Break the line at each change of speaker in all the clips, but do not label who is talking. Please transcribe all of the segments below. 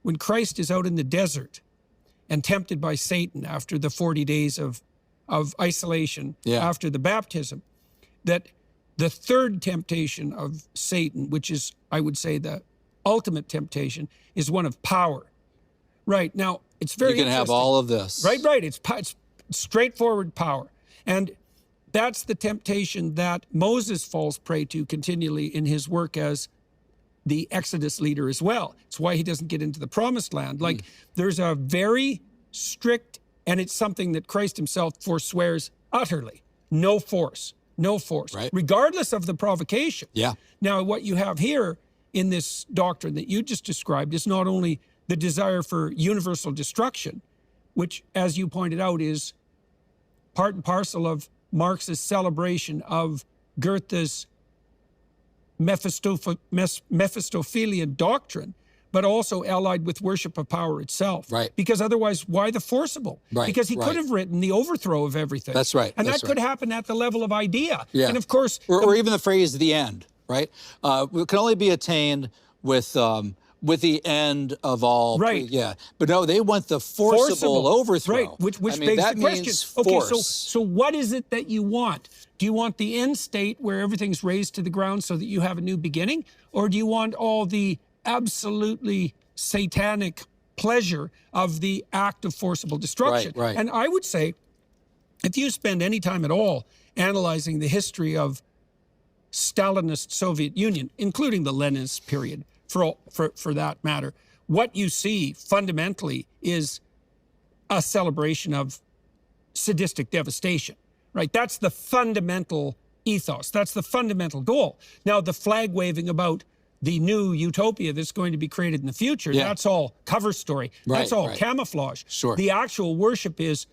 when Christ is out in the desert and tempted by Satan after the 40 days of isolation after the baptism, that the third temptation of Satan, which is, I would say, the ultimate temptation, is one of power. Right. Now, it's very interesting.
You can have all of this.
Right. It's straightforward power. And that's the temptation that Moses falls prey to continually in his work as the Exodus leader as well. It's why he doesn't get into the promised land. Like, there's a very strict, and it's something that Christ himself forswears utterly. No force,
right,
regardless of the provocation.
Yeah.
Now, what you have here in this doctrine that you just described is not only the desire for universal destruction, which, as you pointed out, is part and parcel of Marx's celebration of Goethe's Mephistophelian doctrine, but also allied with worship of power itself.
Right.
Because otherwise, why the forcible?
Right.
Because he could have written the overthrow of everything.
That's right.
And
That's
that could happen at the level of idea.
Yeah.
And of course...
Or even the phrase, the end, right? It can only be attained with the end of all.
Right.
Yeah. But no, they want the forcible overthrow.
Right. Which begs the question. Okay, so what is it that you want? Do you want the end state where everything's raised to the ground so that you have a new beginning? Or do you want all the absolutely satanic pleasure of the act of forcible destruction?
Right.
And I would say, if you spend any time at all analyzing the history of Stalinist Soviet Union, including the Leninist period, for that matter, what you see fundamentally is a celebration of sadistic devastation, right? That's the fundamental ethos. That's the fundamental goal. Now, the flag waving about the new utopia that's going to be created in the future, that's all cover story. That's all camouflage.
Sure.
The actual worship is,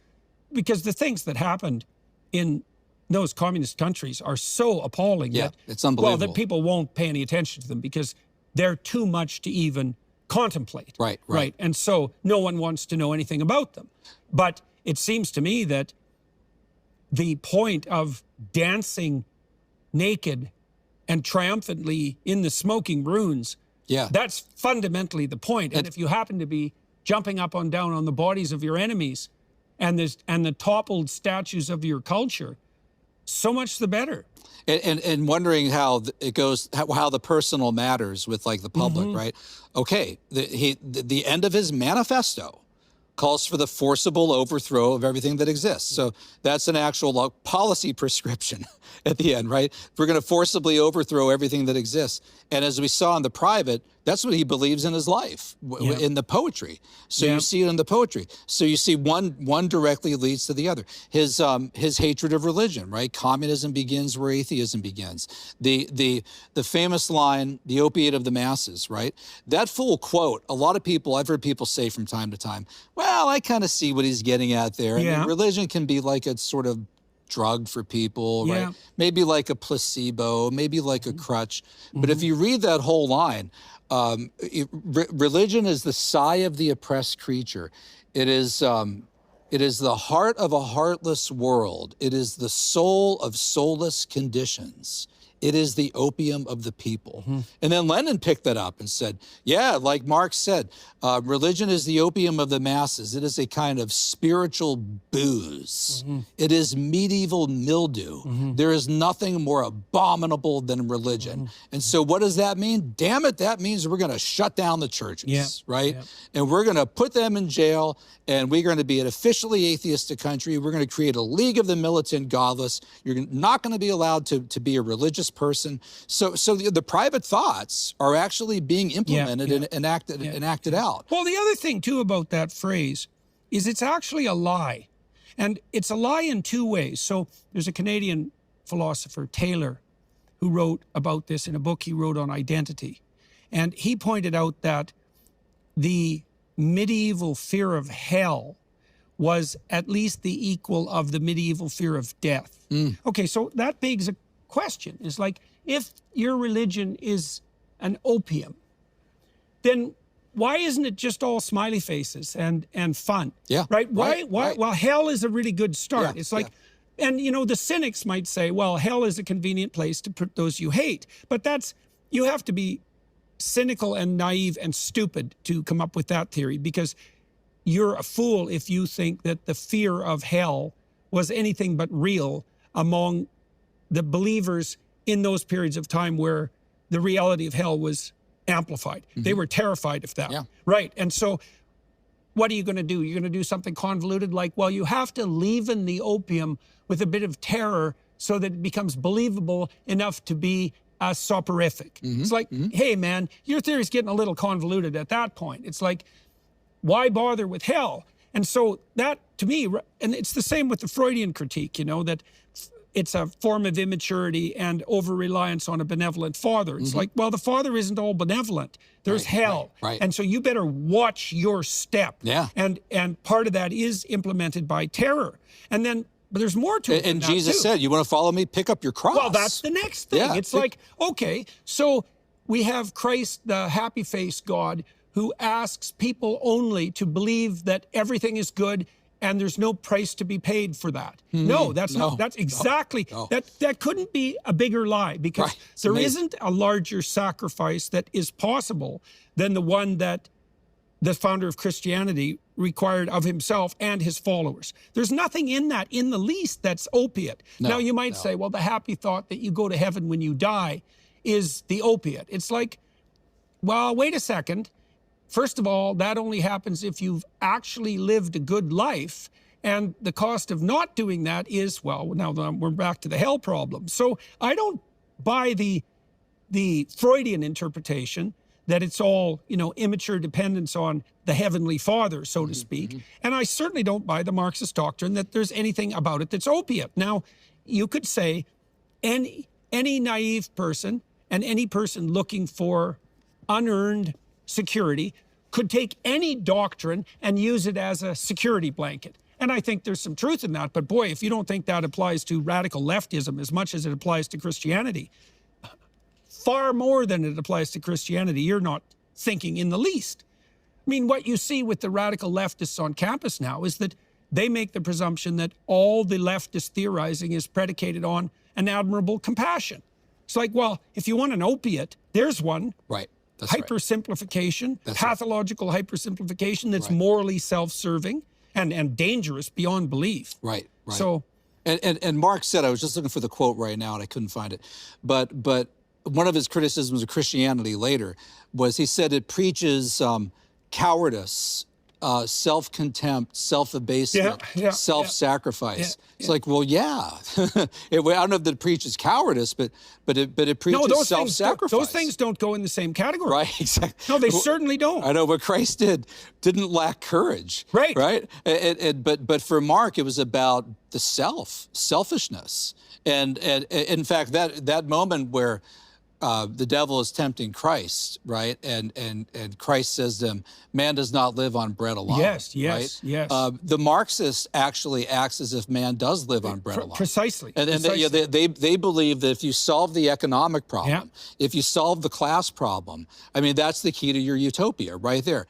because the things that happened in those communist countries are so appalling that,
it's unbelievable.
Well, that people won't pay any attention to them because they're too much to even contemplate.
Right.
And so no one wants to know anything about them. But it seems to me that the point of dancing naked and triumphantly in the smoking ruins, that's fundamentally the point. And if you happen to be jumping up and down on the bodies of your enemies and the toppled statues of your culture, so much the better.
And wondering how it goes, how the personal matters with like the public, right? Okay, the end of his manifesto calls for the forcible overthrow of everything that exists. So that's an actual policy prescription at the end, right? We're going to forcibly overthrow everything that exists. And as we saw in the private, that's what he believes in his life, in the poetry. So you see it in the poetry. So you see one directly leads to the other. His hatred of religion, right? Communism begins where atheism begins. The famous line, the opiate of the masses, right? That full quote, a lot of people, I've heard people say from time to time, well, I kind of see what he's getting at there. I mean, religion can be like a sort of drug for people, right? Maybe like a placebo, maybe like a crutch. But if you read that whole line, religion is the sigh of the oppressed creature. It is the heart of a heartless world. It is the soul of soulless conditions. It is the opium of the people. And then Lenin picked that up and said, yeah, like Marx said, religion is the opium of the masses. It is a kind of spiritual booze. It is medieval mildew. There is nothing more abominable than religion. And so what does that mean? Damn it, that means we're going to shut down the churches, right? And we're going to put them in jail, and we're going to be an officially atheistic country. We're going to create a league of the militant godless. You're not going to be allowed to be a religious person. So the private thoughts are actually being implemented and acted out.
Well, the other thing too about that phrase is it's actually a lie. And it's a lie in two ways. So there's a Canadian philosopher, Taylor, who wrote about this in a book he wrote on identity. And he pointed out that the medieval fear of hell was at least the equal of the medieval fear of death. Okay, so that begs a question. It's like, if your religion is an opium, then why isn't it just all smiley faces and fun? Right? Why? Well, hell is a really good start. It's like, and you know, the cynics might say, well, hell is a convenient place to put those you hate. But you have to be cynical and naive and stupid to come up with that theory, because you're a fool if you think that the fear of hell was anything but real among the believers in those periods of time where the reality of hell was amplified. They were terrified of that.
Yeah.
Right. And so what are you going to do? You're going to do something convoluted like, well, you have to leaven the opium with a bit of terror so that it becomes believable enough to be soporific. It's like, hey, man, your theory's getting a little convoluted at that point. It's like, why bother with hell? And so that, to me, and it's the same with the Freudian critique, you know, that it's a form of immaturity and over-reliance on a benevolent father. It's like, well, the father isn't all benevolent. There's hell.
right.
And so you better watch your step.
Yeah.
And part of that is implemented by terror. And then, but there's more to it
And
than that,
Jesus
too.
said, you want to follow me? Pick up your cross.
Well, that's the next thing.
Yeah.
It's like, okay, so we have Christ, the happy-faced God, who asks people only to believe that everything is good and there's no price to be paid for that. No, that's not. That's exactly that couldn't be a bigger lie, because
Right. It's
there
amazing.
isn't a larger sacrifice that is possible than the one that the founder of Christianity required of himself and his followers. There's nothing in that in the least that's opiate. Now you might say, well, the happy thought that you go to heaven when you die is the opiate. It's like, well, wait a second. First of all, that only happens if you've actually lived a good life. And the cost of not doing that is, well, now we're back to the hell problem. So I don't buy the Freudian interpretation that it's all, you know, immature dependence on the Heavenly Father, so to speak. And I certainly don't buy the Marxist doctrine that there's anything about it that's opiate. Now, you could say any naive person and any person looking for unearned security could take any doctrine and use it as a security blanket. And I think there's some truth in that. But boy, if you don't think that applies to radical leftism as much as it applies to Christianity, far more than it applies to Christianity, you're not thinking in the least. I mean, what you see with the radical leftists on campus now is that they make the presumption that all the leftist theorizing is predicated on an admirable compassion. It's like, well, if you want an opiate, there's one.
Right. That's right.
Hypersimplification, pathological hypersimplification that's
Right.
morally self-serving and dangerous beyond belief.
Right. Right.
So,
And Mark said, I was just looking for the quote right now and I couldn't find it, but one of his criticisms of Christianity later was he said it preaches cowardice, self-contempt, self-abasement, self-sacrifice. It's like, well, yeah. I don't know if it preaches cowardice, but it preaches
no,
self-sacrifice.
those things don't go in the same category.
Right, exactly.
No, they certainly don't.
I know, but Christ didn't lack courage.
Right.
Right. But for Mark, it was about the selfishness, and in fact, that moment where the devil is tempting Christ, right? And Christ says to him, man does not live on bread alone.
Yes.
Right? The Marxist actually acts as if man does live on bread alone.
Precisely.
And they believe that if you solve the economic problem, if you solve the class problem, I mean, that's the key to your utopia right there.